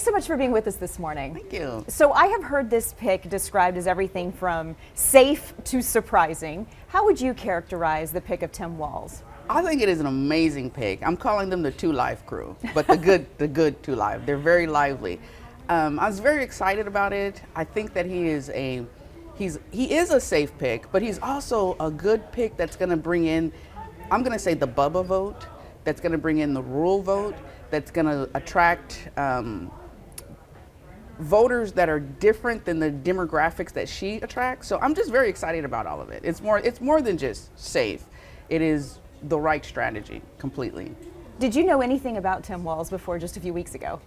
Thanks so much for being with us this morning. Thank you. So I have heard this pick described as everything from safe to surprising. How would you characterize the pick of Tim Walz? I think it is an amazing pick. I'm calling them the Two Live crew, but the good Two Live. They're very lively. I was very excited about it. I think that he is a safe pick, but he's also a good pick that's going to bring in, I'm going to say, the Bubba vote, that's going to bring in the rural vote, that's going to attract voters that are different than the demographics that she attracts. So I'm just very excited about all of it. It's more than just safe. It is the right strategy completely. Did you know anything about Tim Walz before just a few weeks ago?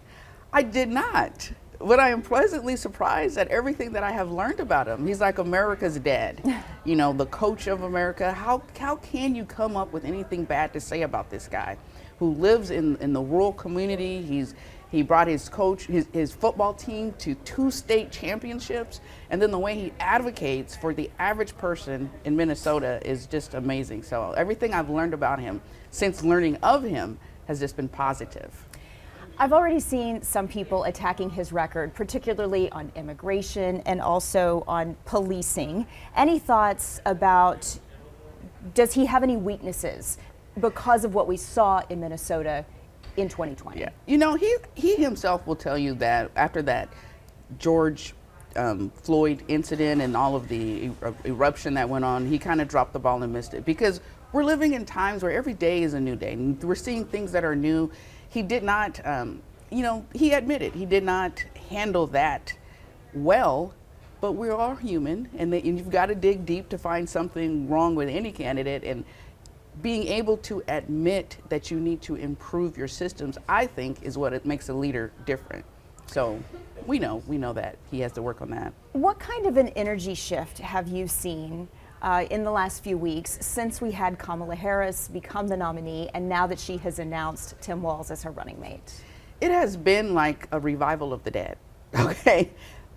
I did not. But I am pleasantly surprised at everything that I have learned about him. He's like America's dad, you know, the coach of America. How can you come up with anything bad to say about this guy who lives in the rural community? He brought his football team to 2 state championships, and then the way he advocates for the average person in Minnesota is just amazing. So everything I've learned about him since learning of him has just been positive. I've already seen some people attacking his record, particularly on immigration and also on policing. Any thoughts about, does he have any weaknesses because of what we saw in Minnesota in 2020? Yeah, you know, he himself will tell you that after that George Floyd incident and all of the eruption that went on, he kind of dropped the ball and missed it, because we're living in times where every day is a new day and we're seeing things that are new. He did not, he admitted he did not handle that well, but we're all human, and you've got to dig deep to find something wrong with any candidate. And being able to admit that you need to improve your systems, I think, is what it makes a leader different. So we know that he has to work on that. What kind of an energy shift have you seen in the last few weeks since we had Kamala Harris become the nominee and now that she has announced Tim Walz as her running mate? It has been like a revival of the dead. Okay,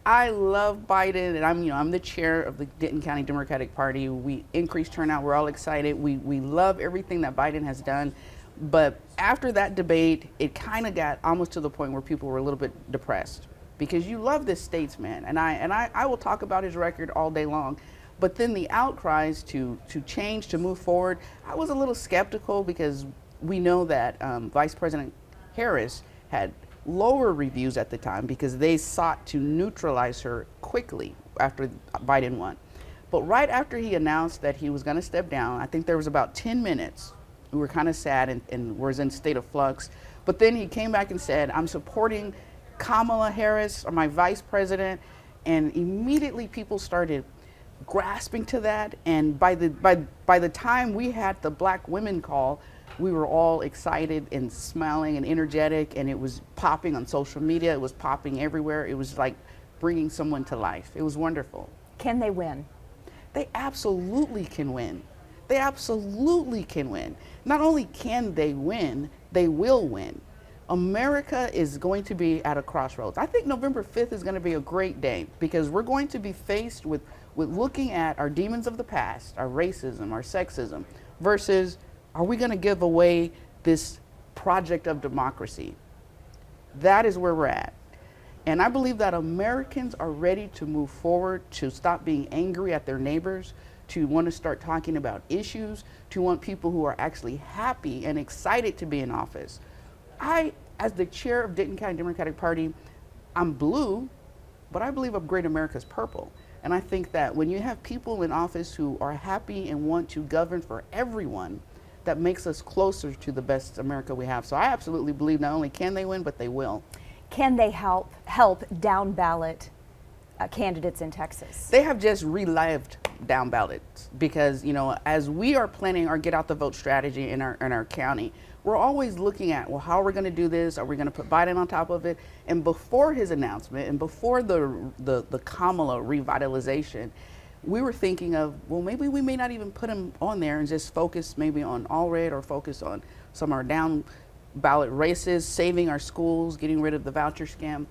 I love Biden, and I'm the chair of the Denton County Democratic Party. We increased turnout. We're all excited. We love everything that Biden has done. But after that debate, it kind of got almost to the point where people were a little bit depressed, because you love this statesman, and I will talk about his record all day long. But then the outcries to change, to move forward, I was a little skeptical, because we know that Vice President Harris had lower reviews at the time because they sought to neutralize her quickly after Biden won. But right after he announced that he was going to step down, I think there was about 10 minutes. We were kind of sad and was in a state of flux. But then he came back and said, I'm supporting Kamala Harris, or my vice president. And immediately people started grasping to that, and by the time we had the Black Women call, we were all excited and smiling and energetic, and it was popping on social media. It was popping everywhere. It was like bringing someone to life. It was wonderful. Can they win? They absolutely can win. They absolutely can win. Not only can they win, they will win. America is going to be at a crossroads. I think November 5th is going to be a great day, because we're going to be faced with looking at our demons of the past, our racism, our sexism, versus, are we going to give away this project of democracy? That is where we're at. And I believe that Americans are ready to move forward, to stop being angry at their neighbors, to want to start talking about issues, to want people who are actually happy and excited to be in office. I, as the chair of Denton County Democratic Party, I'm blue, but I believe Great America's purple. And I think that when you have people in office who are happy and want to govern for everyone, that makes us closer to the best America we have. So I absolutely believe not only can they win, but they will. Can they help down ballot candidates in Texas? They have just relived down ballots, because, as we are planning our get out the vote strategy in our county, we're always looking at, well, how are we going to do this? Are we going to put Biden on top of it? And before his announcement, and before the Kamala revitalization, we were thinking of, well, maybe we may not even put him on there and just focus maybe on all red, or focus on some of our down ballot races, saving our schools, getting rid of the voucher scam.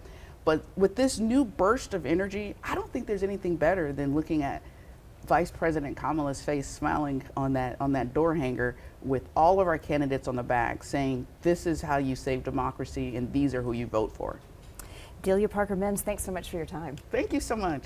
But with this new burst of energy, I don't think there's anything better than looking at Vice President Kamala's face smiling on that door hanger with all of our candidates on the back saying, this is how you save democracy and these are who you vote for. Delia Parker-Mims, thanks so much for your time. Thank you so much.